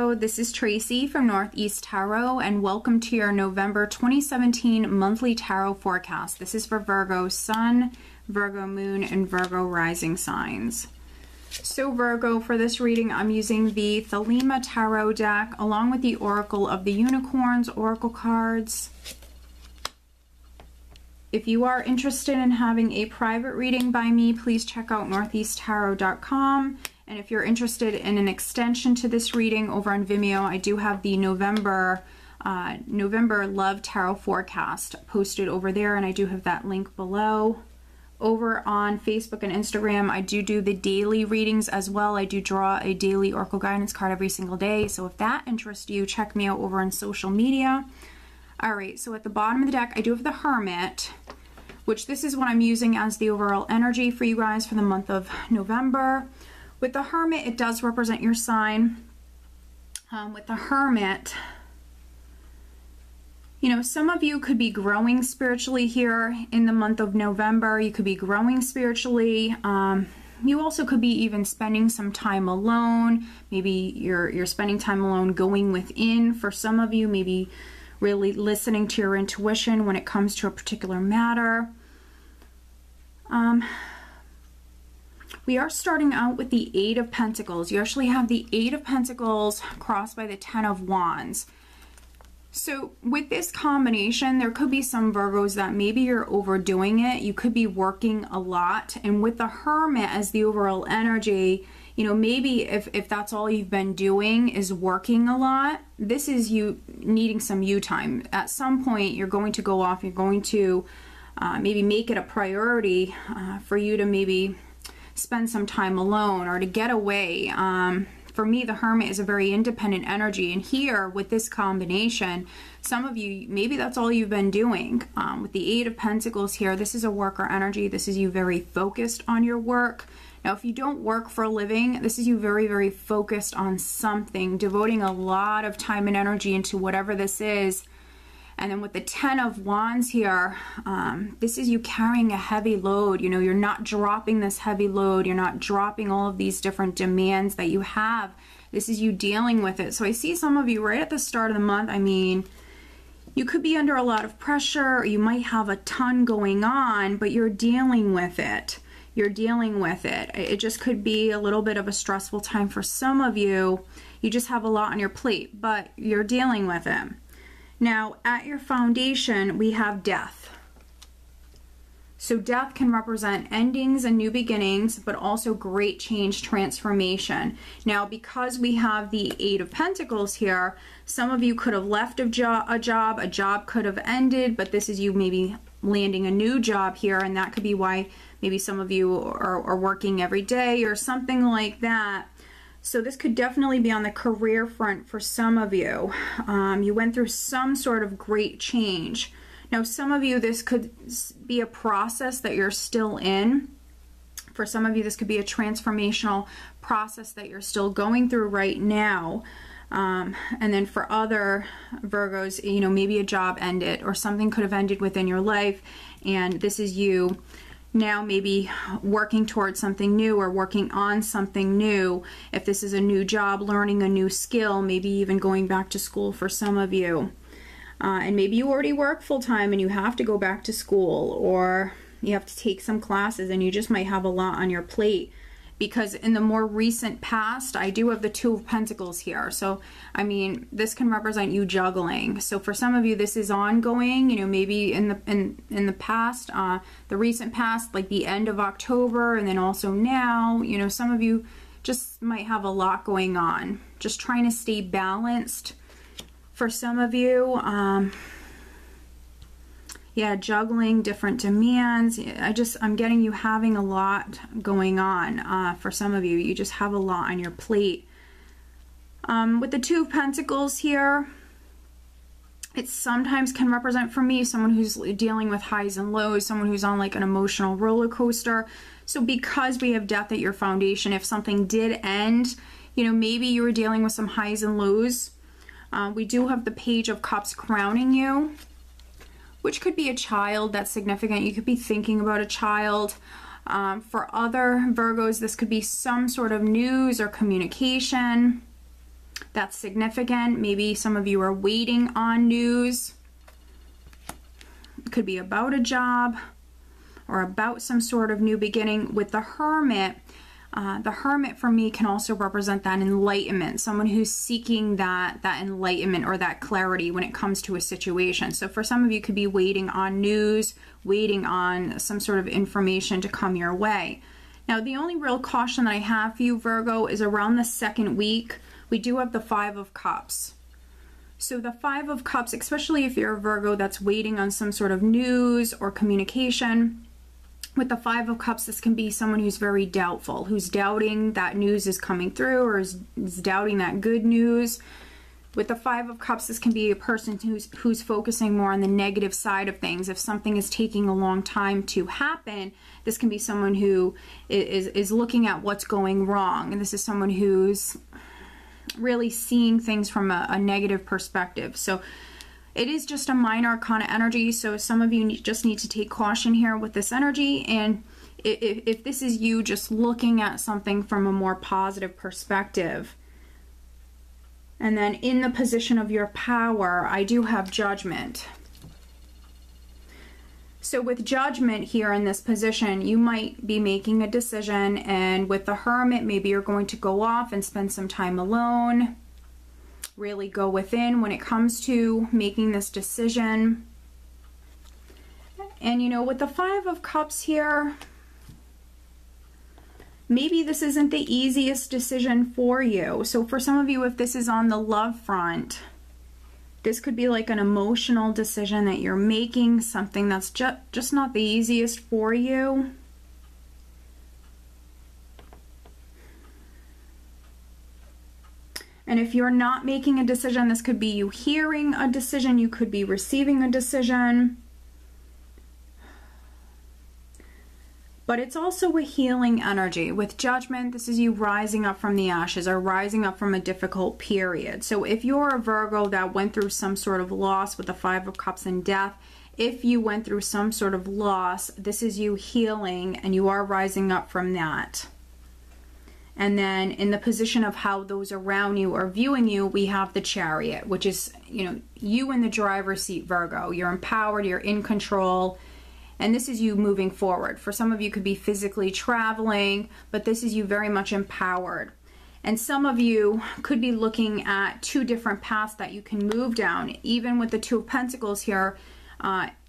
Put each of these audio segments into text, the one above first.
Virgo, this is Tracy from Northeast Tarot, and welcome to your November 2017 monthly tarot forecast. This is for Virgo Sun, Virgo Moon, and Virgo Rising signs. So Virgo, for this reading, I'm using the Thelema Tarot deck along with the Oracle of the Unicorns Oracle cards. If you are interested in having a private reading by me, please check out northeasttarot.com. And if you're interested in an extension to this reading over on Vimeo, I do have the November Love Tarot Forecast posted over there, and I do have that link below. Over on Facebook and Instagram, I do the daily readings as well. I do draw a daily Oracle guidance card every single day. So if that interests you, check me out over on social media. All right, so at the bottom of the deck, I do have the Hermit, which this is what I'm using as the overall energy for you guys for the month of November. With the Hermit, it does represent your sign. With the Hermit, you know, some of you could be growing spiritually here in the month of November. You could be growing spiritually. You also could be even spending some time alone. Maybe you're spending time alone going within. For some of you, maybe really listening to your intuition when it comes to a particular matter. We are starting out with the Eight of Pentacles. You actually have the Eight of Pentacles crossed by the Ten of Wands. So with this combination, there could be some Virgos that maybe you're overdoing it. You could be working a lot. And with the Hermit as the overall energy, you know, maybe if that's all you've been doing is working a lot, this is you needing some you time. At some point, you're going to go off. You're going to maybe make it a priority for you to maybe spend some time alone or to get away. For me, the Hermit is a very independent energy. And here, with this combination, some of you, maybe that's all you've been doing. With the Eight of Pentacles here, this is a worker energy. This is you very focused on your work. Now, if you don't work for a living, this is you very, very focused on something, devoting a lot of time and energy into whatever this is. And then with the Ten of Wands here, this is you carrying a heavy load. You know, you're not dropping this heavy load. You're not dropping all of these different demands that you have. This is you dealing with it. So I see some of you right at the start of the month. I mean, you could be under a lot of pressure, or you might have a ton going on, but you're dealing with it. You're dealing with it. It just could be a little bit of a stressful time for some of you. You just have a lot on your plate, but you're dealing with it. Now, at your foundation, we have death. So death can represent endings and new beginnings, but also great change, transformation. Now, because we have the Eight of Pentacles here, some of you could have left a job could have ended, but this is you maybe landing a new job here, and that could be why maybe some of you are working every day or something like that. So this could definitely be on the career front for some of you. You went through some sort of great change. Now, some of you, this could be a process that you're still in. For some of you, this could be a transformational process that you're still going through right now. And then for other Virgos, you know, maybe a job ended or something could have ended within your life. And this is you now maybe working towards something new or working on something new. If this is a new job, learning a new skill, maybe even going back to school for some of you. And maybe you already work full-time and you have to go back to school, or you have to take some classes and you just might have a lot on your plate. Because in the more recent past, I do have the Two of Pentacles here. So, I mean, this can represent you juggling. So for some of you, this is ongoing, you know, maybe in the past, the recent past, like the end of October, and then also now, you know, some of you just might have a lot going on. Just trying to stay balanced. For some of you, yeah, juggling different demands. I'm getting you having a lot going on. For some of you, you just have a lot on your plate. With the Two of Pentacles here, it sometimes can represent, for me, someone who's dealing with highs and lows, someone who's on like an emotional roller coaster. So because we have death at your foundation, if something did end, you know, maybe you were dealing with some highs and lows. We do have the Page of Cups crowning you, which could be a child that's significant. You could be thinking about a child. For other Virgos, this could be some sort of news or communication that's significant. Maybe some of you are waiting on news. It could be about a job or about some sort of new beginning. With the Hermit for me can also represent that enlightenment, someone who's seeking that enlightenment or that clarity when it comes to a situation. So for some of you, could be waiting on news, waiting on some sort of information to come your way. Now, the only real caution that I have for you, Virgo, is around the second week, we do have the Five of Cups. So the Five of Cups, especially if you're a Virgo that's waiting on some sort of news or communication, with the Five of Cups, this can be someone who's very doubtful, who's doubting that news is coming through, or is doubting that good news. With the Five of Cups, this can be a person who's focusing more on the negative side of things. If something is taking a long time to happen, this can be someone who is looking at what's going wrong. And this is someone who's really seeing things from a negative perspective. So it is just a minor arcana energy, so some of you just need to take caution here with this energy. And if this is you just looking at something from a more positive perspective. And then in the position of your power, I do have Judgment. So with Judgment here in this position, you might be making a decision, and with the Hermit, maybe you're going to go off and spend some time alone. Really go within when it comes to making this decision. And you know, with the Five of Cups here, maybe this isn't the easiest decision for you. So for some of you, if this is on the love front, this could be like an emotional decision that you're making, something that's just not the easiest for you. And if you're not making a decision, this could be you hearing a decision, you could be receiving a decision. But it's also a healing energy. With Judgment, this is you rising up from the ashes or rising up from a difficult period. So if you're a Virgo that went through some sort of loss with the Five of Cups and death, if you went through some sort of loss, this is you healing and you are rising up from that. And then in the position of how those around you are viewing you, we have the Chariot, which is, you know, you in the driver's seat, Virgo. You're empowered, you're in control, and this is you moving forward. For some of you, could be physically traveling, but this is you very much empowered. And some of you could be looking at two different paths that you can move down. Even with the Two of Pentacles here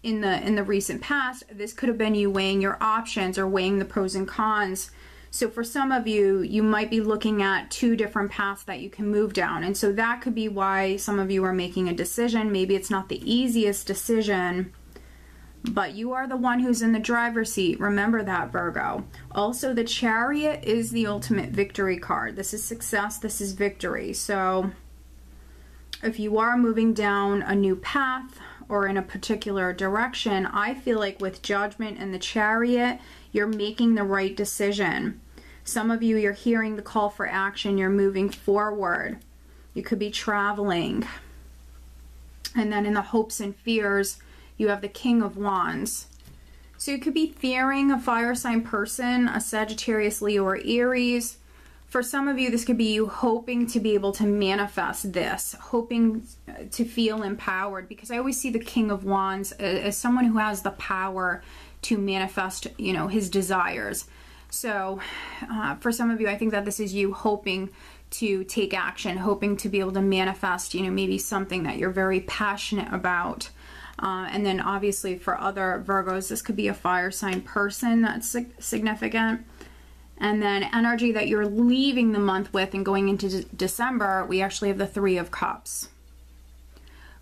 in the recent past, this could have been you weighing your options or weighing the pros and cons. So for some of you, you might be looking at two different paths that you can move down. And so that could be why some of you are making a decision. Maybe it's not the easiest decision, but you are the one who's in the driver's seat. Remember that, Virgo. Also, the Chariot is the ultimate victory card. This is success. This is victory. So if you are moving down a new path or in a particular direction, I feel like with Judgment and the Chariot, you're making the right decision. Some of you, you're hearing the call for action, you're moving forward. You could be traveling. And then in the hopes and fears, you have the King of Wands. So you could be fearing a fire sign person, a Sagittarius, Leo, or Aries. For some of you, this could be you hoping to be able to manifest this, hoping to feel empowered, because I always see the King of Wands as someone who has the power to manifest, you know, his desires. So for some of you, I think that this is you hoping to take action, hoping to be able to manifest, you know, maybe something that you're very passionate about. And then obviously for other Virgos, this could be a fire sign person that's significant. And then energy that you're leaving the month with and going into December, we actually have the Three of Cups,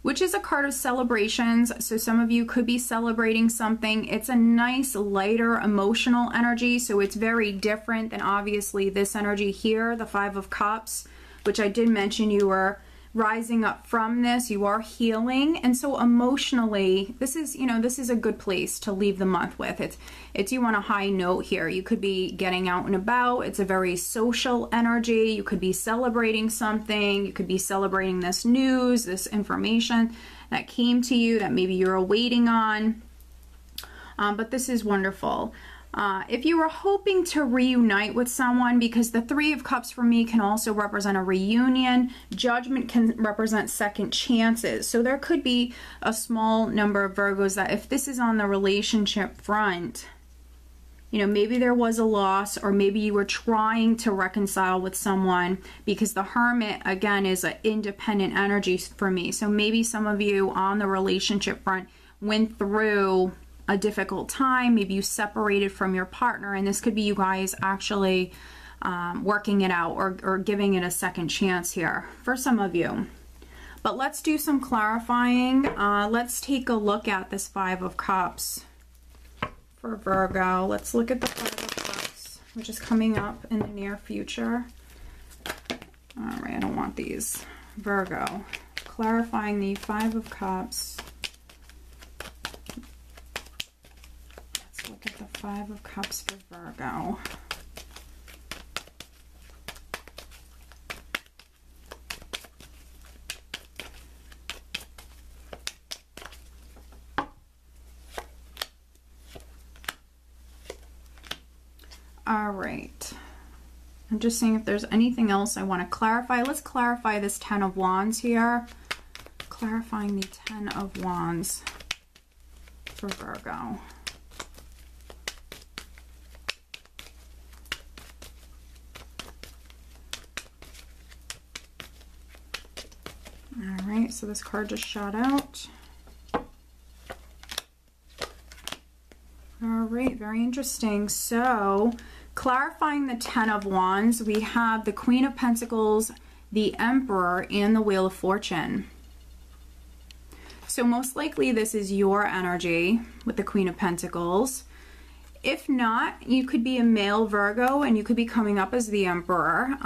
which is a card of celebrations. So some of you could be celebrating something. It's a nice, lighter, emotional energy. So it's very different than obviously this energy here, the Five of Cups, which I did mention you were rising up from this. You are healing. And so emotionally, this is, you know, this is a good place to leave the month with. It's you on a high note here. You could be getting out and about. It's a very social energy. You could be celebrating something. You could be celebrating this news, this information that came to you that maybe you're waiting on. But this is wonderful. If you were hoping to reunite with someone, because the Three of Cups for me can also represent a reunion, Judgment can represent second chances. So there could be a small number of Virgos that if this is on the relationship front, you know, maybe there was a loss, or maybe you were trying to reconcile with someone, because the Hermit, again, is an independent energy for me. So maybe some of you on the relationship front went through a difficult time. Maybe you separated from your partner, and this could be you guys actually working it out or giving it a second chance here for some of you. But let's do some clarifying. Let's take a look at this Five of Cups for Virgo. Let's look at the Five of Cups, which is coming up in the near future. All right, I don't want these. Virgo, clarifying the Five of Cups. Look at the Five of Cups for Virgo. All right. I'm just seeing if there's anything else I want to clarify. Let's clarify this Ten of Wands here. Clarifying the Ten of Wands for Virgo. All right, so this card just shot out. All right, very interesting. So, clarifying the Ten of Wands, we have the Queen of Pentacles, the Emperor, and the Wheel of Fortune. So most likely this is your energy with the Queen of Pentacles. If not, you could be a male Virgo and you could be coming up as the Emperor.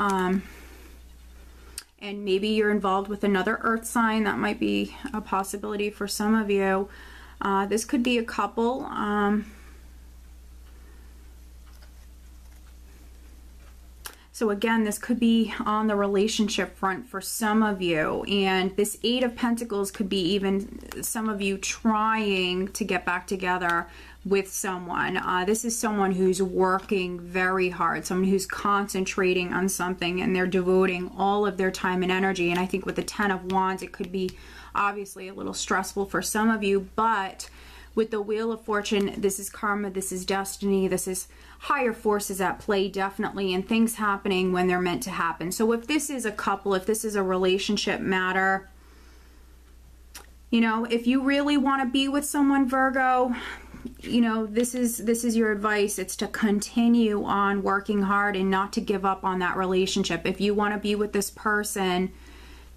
And maybe you're involved with another earth sign. That might be a possibility for some of you. This could be a couple. So again, this could be on the relationship front for some of you. And this Eight of Pentacles could be even some of you trying to get back together with someone. This is someone who's working very hard, someone who's concentrating on something, and they're devoting all of their time and energy. And I think with the Ten of Wands, it could be obviously a little stressful for some of you, but with the Wheel of Fortune, this is karma, this is destiny, this is higher forces at play, definitely, and things happening when they're meant to happen. So if this is a couple, if this is a relationship matter, you know, if you really want to be with someone, Virgo, you know, this is your advice. It's to continue on working hard and not to give up on that relationship. If you want to be with this person,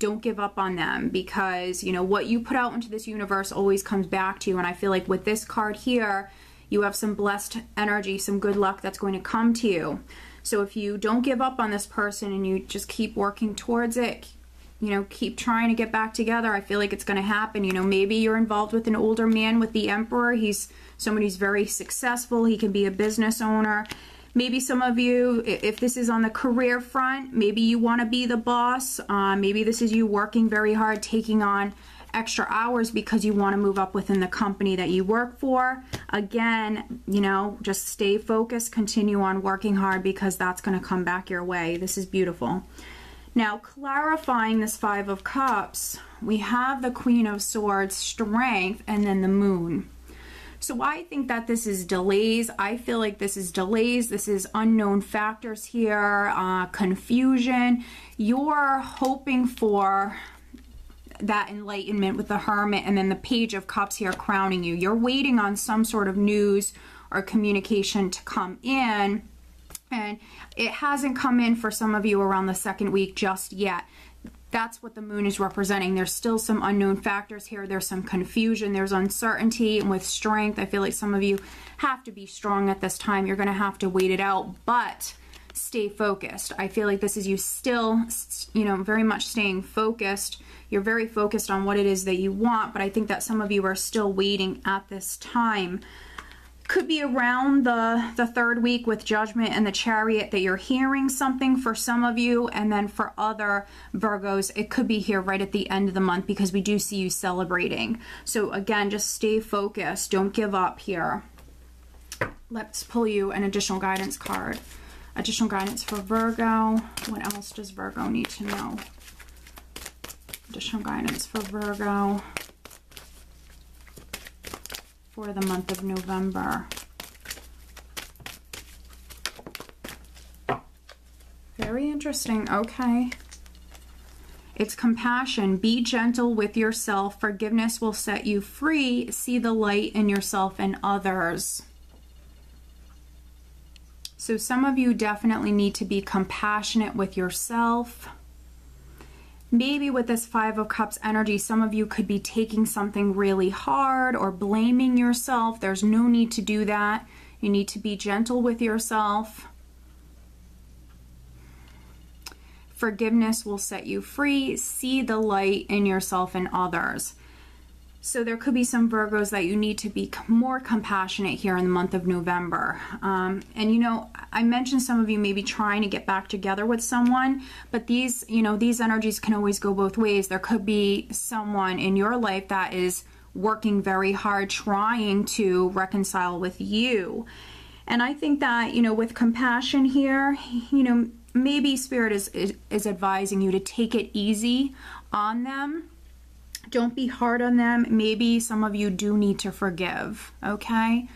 don't give up on them, because, you know, what you put out into this universe always comes back to you. And I feel like with this card here, you have some blessed energy, some good luck that's going to come to you. So if you don't give up on this person and you just keep working towards it, you know, keep trying to get back together, I feel like it's going to happen. You know, maybe you're involved with an older man with the Emperor. He's someone who's very successful. He can be a business owner. Maybe some of you, if this is on the career front, maybe you want to be the boss. Maybe this is you working very hard, taking on extra hours because you want to move up within the company that you work for. Again, you know, just stay focused, continue on working hard, because that's going to come back your way. This is beautiful. Now, clarifying this Five of Cups, we have the Queen of Swords, Strength, and then the Moon. So I think that this is delays. I feel like this is delays. This is unknown factors here, confusion. You're hoping for that enlightenment with the Hermit, and then the Page of Cups here crowning you. You're waiting on some sort of news or communication to come in, and it hasn't come in for some of you around the second week just yet. That's what the Moon is representing. There's still some unknown factors here. There's some confusion. There's uncertainty. And with Strength, I feel like some of you have to be strong at this time. You're going to have to wait it out, but stay focused. I feel like this is you still, you know, very much staying focused. You're very focused on what it is that you want, but I think that some of you are still waiting at this time. Could be around the third week with Judgment and the Chariot that you're hearing something for some of you, and then for other Virgos, it could be here right at the end of the month, because we do see you celebrating. So again, just stay focused. Don't give up here. Let's pull you an additional guidance card. Additional guidance for Virgo. What else does Virgo need to know? Additional guidance for Virgo for the month of November. Very interesting. Okay. It's compassion. Be gentle with yourself. Forgiveness will set you free. See the light in yourself and others. So some of you definitely need to be compassionate with yourself. Maybe with this Five of Cups energy, some of you could be taking something really hard or blaming yourself. There's no need to do that. You need to be gentle with yourself. Forgiveness will set you free. See the light in yourself and others. So there could be some Virgos that you need to be more compassionate here in the month of November. And you know, I mentioned some of you may be trying to get back together with someone, but these, you know, these energies can always go both ways. There could be someone in your life that is working very hard trying to reconcile with you. And I think that, you know, with compassion here, you know, maybe Spirit is advising you to take it easy on them. Don't be hard on them. Maybe some of you do need to forgive, okay?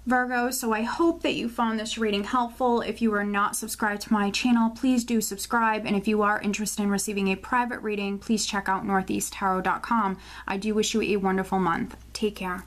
Virgo, so I hope that you found this reading helpful. If you are not subscribed to my channel, please do subscribe. And if you are interested in receiving a private reading, please check out northeasttarot.com. I do wish you a wonderful month. Take care.